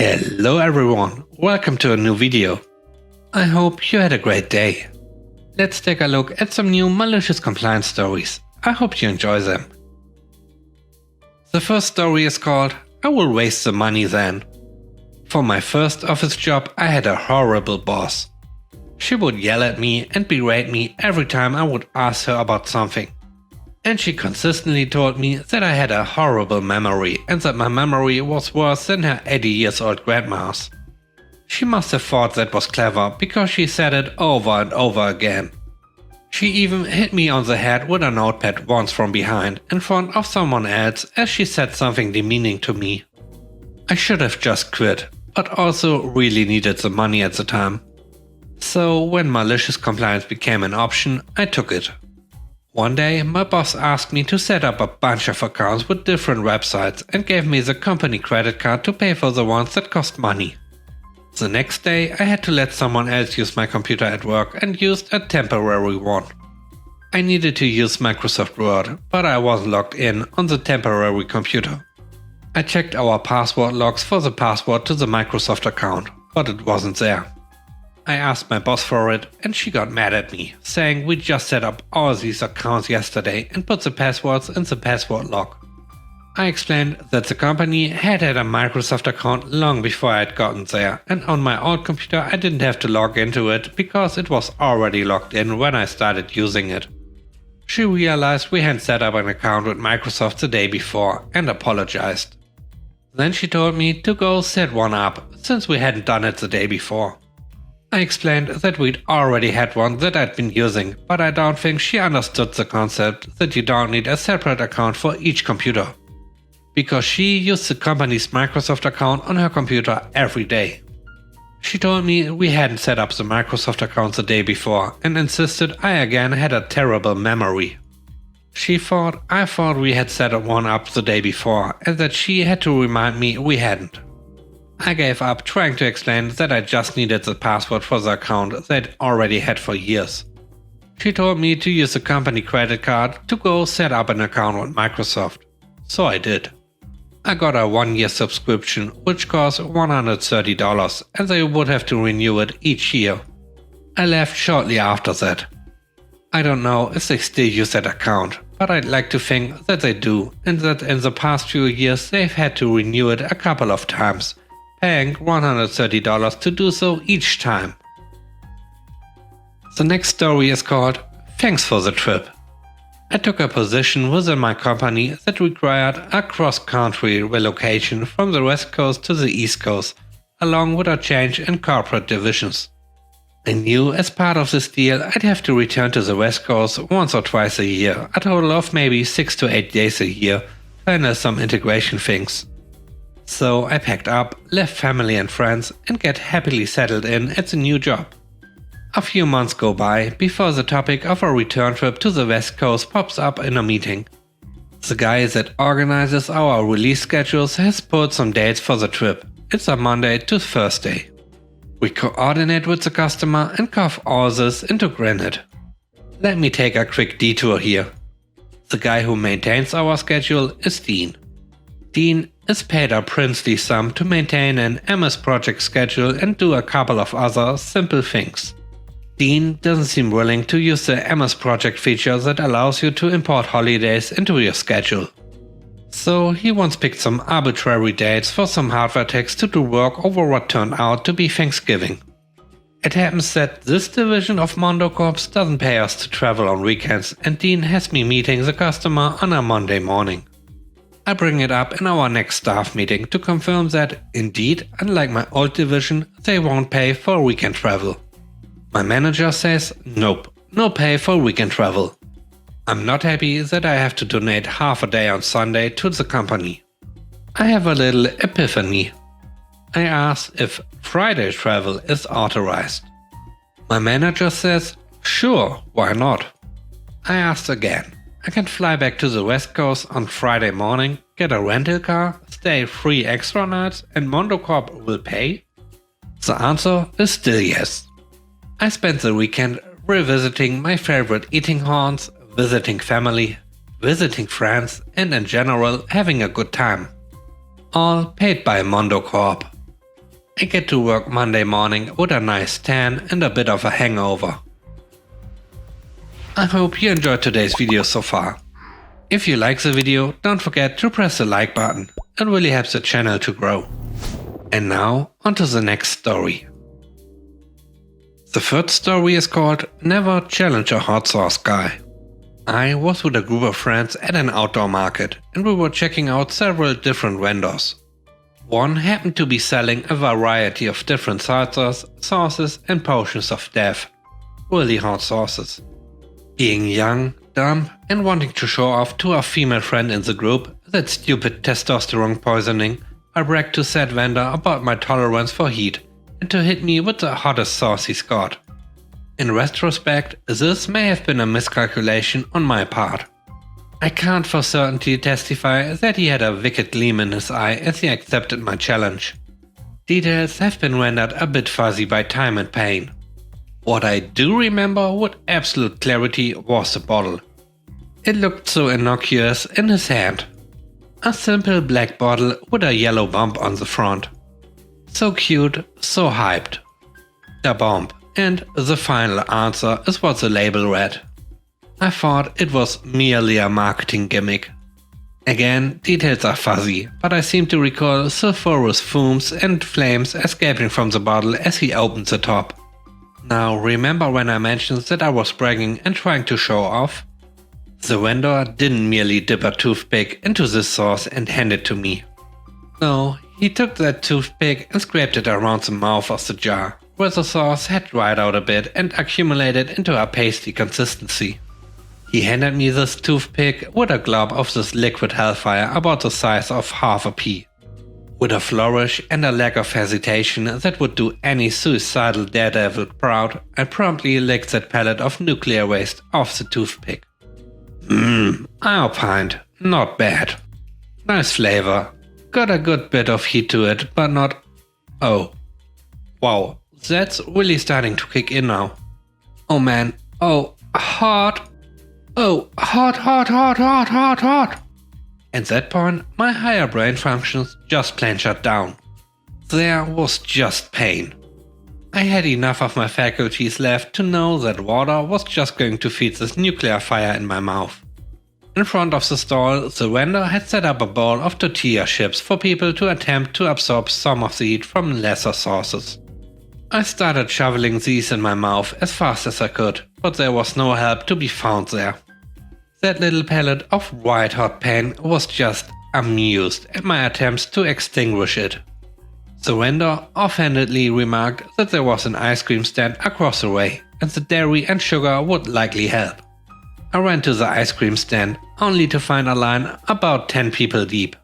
Hello everyone, welcome to a new video. I hope you had a great day. Let's take a look at some new malicious compliance stories. I hope you enjoy them. The first story is called I Will Waste the Money Then. For my first office job I had a horrible boss. She would yell at me and berate me every time I would ask her about something. And she consistently told me that I had a horrible memory and that my memory was worse than her 80 years old grandma's. She must have thought that was clever because she said it over and over again. She even hit me on the head with a notepad once from behind in front of someone else as she said something demeaning to me. I should have just quit, but also really needed the money at the time. So when malicious compliance became an option, I took it. One day, my boss asked me to set up a bunch of accounts with different websites and gave me the company credit card to pay for the ones that cost money. The next day, I had to let someone else use my computer at work and used a temporary one. I needed to use Microsoft Word, but I wasn't logged in on the temporary computer. I checked our password logs for the password to the Microsoft account, but it wasn't there. I asked my boss for it and she got mad at me, saying we just set up all these accounts yesterday and put the passwords in the password log. I explained that the company had a Microsoft account long before I had gotten there, and on my old computer I didn't have to log into it because it was already logged in when I started using it. She realized we hadn't set up an account with Microsoft the day before and apologized. Then she told me to go set one up since we hadn't done it the day before. I explained that we'd already had one that I'd been using, but I don't think she understood the concept that you don't need a separate account for each computer. Because she used the company's Microsoft account on her computer every day. She told me we hadn't set up the Microsoft account the day before and insisted I again had a terrible memory. She thought I thought we had set one up the day before and that she had to remind me we hadn't. I gave up trying to explain that I just needed the password for the account they'd already had for years. She told me to use the company credit card to go set up an account with Microsoft. So I did. I got a 1-year subscription which cost $130 and they would have to renew it each year. I left shortly after that. I don't know if they still use that account, but I'd like to think that they do and that in the past few years they've had to renew it a couple of times, paying $130 to do so each time. The next story is called Thanks for the Trip. I took a position within my company that required a cross-country relocation from the West Coast to the East Coast, along with a change in corporate divisions. I knew as part of this deal I'd have to return to the West Coast once or twice a year, a total of maybe 6 to 8 days a year, to handle some integration things. So I packed up, left family and friends, and get happily settled in at the new job. A few months go by before the topic of a return trip to the West Coast pops up in a meeting. The guy that organizes our release schedules has pulled some dates for the trip. It's a Monday to Thursday. We coordinate with the customer and carve all this into granite. Let me take a quick detour here. The guy who maintains our schedule is Dean. Dean is paid a princely sum to maintain an MS project schedule and do a couple of other simple things. Dean doesn't seem willing to use the MS project feature that allows you to import holidays into your schedule. So he once picked some arbitrary dates for some hardware techs to do work over what turned out to be Thanksgiving. It happens that this division of Mondo Corps doesn't pay us to travel on weekends and Dean has me meeting the customer on a Monday morning. I bring it up in our next staff meeting to confirm that, indeed, unlike my old division, they won't pay for weekend travel. My manager says, nope, no pay for weekend travel. I'm not happy that I have to donate half a day on Sunday to the company. I have a little epiphany. I ask if Friday travel is authorized. My manager says, sure, why not? I asked again. I can fly back to the West Coast on Friday morning, get a rental car, stay 3 extra nights and Mondo Corp will pay? The answer is still yes. I spent the weekend revisiting my favorite eating haunts, visiting family, visiting friends and in general having a good time. All paid by Mondo Corp. I get to work Monday morning with a nice tan and a bit of a hangover. I hope you enjoyed today's video so far. If you like the video, don't forget to press the like button. It really helps the channel to grow. And now, on to the next story. The third story is called Never Challenge a Hot Sauce Guy. I was with a group of friends at an outdoor market and we were checking out several different vendors. One happened to be selling a variety of different salsas, sauces and potions of death. Really hot sauces. Being young, dumb and wanting to show off to our female friend in the group that stupid testosterone poisoning, I bragged to said vendor about my tolerance for heat and to hit me with the hottest sauce he's got. In retrospect, this may have been a miscalculation on my part. I can't for certainty testify that he had a wicked gleam in his eye as he accepted my challenge. Details have been rendered a bit fuzzy by time and pain. What I do remember with absolute clarity was the bottle. It looked so innocuous in his hand. A simple black bottle with a yellow bump on the front. So cute, so hyped. The bump and the final answer is what the label read. I thought it was merely a marketing gimmick. Again, details are fuzzy, but I seem to recall sulphurous fumes and flames escaping from the bottle as he opened the top. Now, remember when I mentioned that I was bragging and trying to show off? The vendor didn't merely dip a toothpick into this sauce and hand it to me. No, he took that toothpick and scraped it around the mouth of the jar, where the sauce had dried out a bit and accumulated into a pasty consistency. He handed me this toothpick with a glob of this liquid hellfire about the size of half a pea. With a flourish and a lack of hesitation that would do any suicidal daredevil proud, I promptly licked that pellet of nuclear waste off the toothpick. I opined, not bad. Nice flavor. Got a good bit of heat to it, but not... Oh. Wow, that's really starting to kick in now. Oh man, oh, hot. Oh, hot, hot, hot, hot, hot, hot. At that point, my higher brain functions just plain shut down. There was just pain. I had enough of my faculties left to know that water was just going to feed this nuclear fire in my mouth. In front of the stall, the vendor had set up a bowl of tortilla chips for people to attempt to absorb some of the heat from lesser sauces. I started shoveling these in my mouth as fast as I could, but there was no help to be found there. That little pellet of white hot pain was just amused at my attempts to extinguish it. The vendor offhandedly remarked that there was an ice cream stand across the way and the dairy and sugar would likely help. I ran to the ice cream stand, only to find a line about 10 people deep.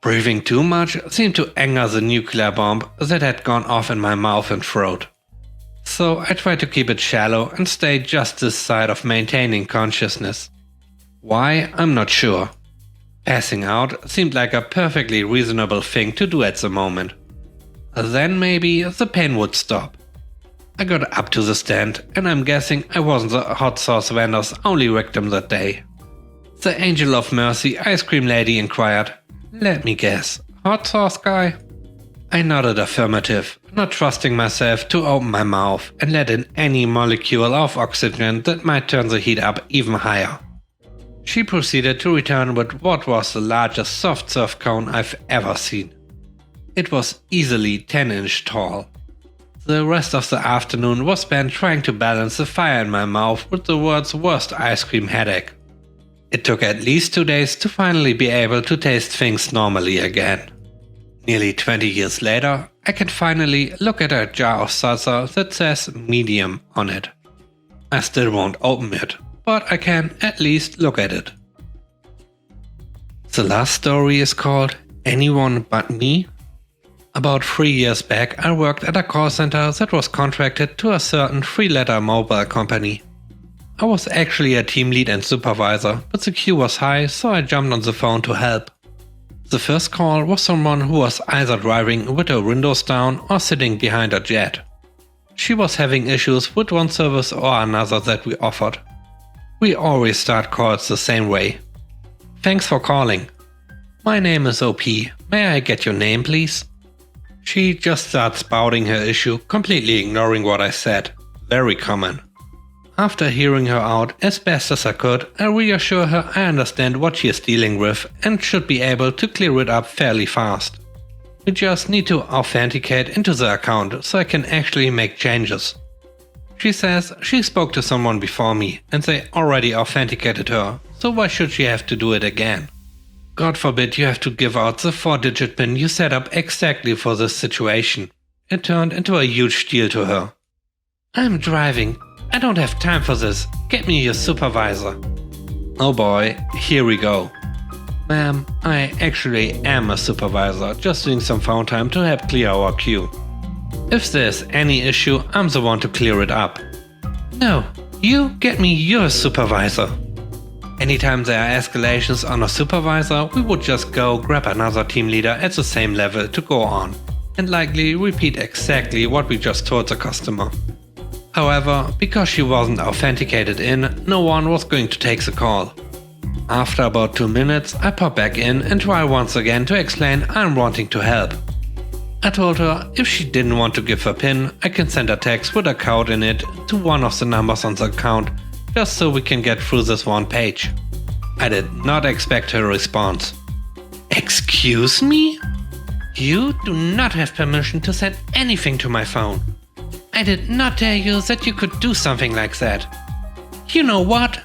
Breathing too much seemed to anger the nuclear bomb that had gone off in my mouth and throat. So I tried to keep it shallow and stay just this side of maintaining consciousness. Why, I'm not sure. Passing out seemed like a perfectly reasonable thing to do at the moment. Then maybe the pain would stop. I got up to the stand and I'm guessing I wasn't the hot sauce vendor's only victim that day. The angel of mercy ice cream lady inquired, "Let me guess, hot sauce guy?" I nodded affirmative, not trusting myself to open my mouth and let in any molecule of oxygen that might turn the heat up even higher. She proceeded to return with what was the largest soft serve cone I've ever seen. It was easily 10-inch tall. The rest of the afternoon was spent trying to balance the fire in my mouth with the world's worst ice cream headache. It took at least 2 days to finally be able to taste things normally again. Nearly 20 years later, I can finally look at a jar of salsa that says medium on it. I still won't open it, but I can at least look at it. The last story is called Anyone But Me. About 3 years back, I worked at a call center that was contracted to a certain 3-letter mobile company. I was actually a team lead and supervisor, but the queue was high, so I jumped on the phone to help. The first call was someone who was either driving with her windows down or sitting behind a jet. She was having issues with one service or another that we offered. We always start calls the same way. "Thanks for calling. My name is OP. May I get your name, please?" She just starts spouting her issue, completely ignoring what I said. Very common. After hearing her out as best as I could, I reassure her I understand what she is dealing with and should be able to clear it up fairly fast. We just need to authenticate into the account so I can actually make changes. She says she spoke to someone before me and they already authenticated her, so why should she have to do it again? God forbid you have to give out the 4-digit PIN you set up exactly for this situation. It turned into a huge deal to her. I'm driving. I don't have time for this. Get me your supervisor. Oh boy, here we go. Ma'am, I actually am a supervisor, just doing some phone time to help clear our queue. If there's any issue, I'm the one to clear it up. No, you get me your supervisor. Anytime there are escalations on a supervisor, we would just go grab another team leader at the same level to go on, and likely repeat exactly what we just told the customer. However, because she wasn't authenticated in, no one was going to take the call. After about 2 minutes, I pop back in and try once again to explain I'm wanting to help. I told her if she didn't want to give her PIN, I can send a text with a code in it to one of the numbers on the account, just so we can get through this one page. I did not expect her response. Excuse me? You do not have permission to send anything to my phone. I did not tell you that you could do something like that. You know what?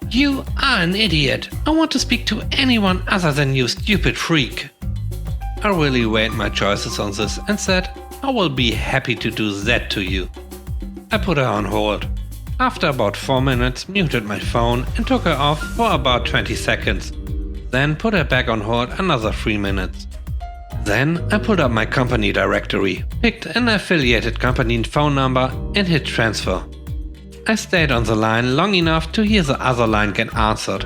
You are an idiot. I want to speak to anyone other than you, stupid freak. I really weighed my choices on this and said, I will be happy to do that to you. I put her on hold. After about 4 minutes, muted my phone and took her off for about 20 seconds. Then put her back on hold another 3 minutes. Then I pulled up my company directory, picked an affiliated company phone number and hit transfer. I stayed on the line long enough to hear the other line get answered.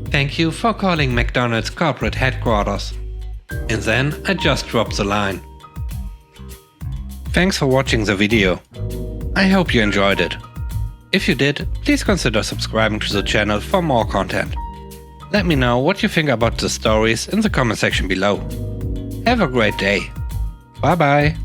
Thank you for calling McDonald's corporate headquarters. And then I just dropped the line. Thanks for watching the video. I hope you enjoyed it. If you did, please consider subscribing to the channel for more content. Let me know what you think about the stories in the comment section below. Have a great day. Bye bye.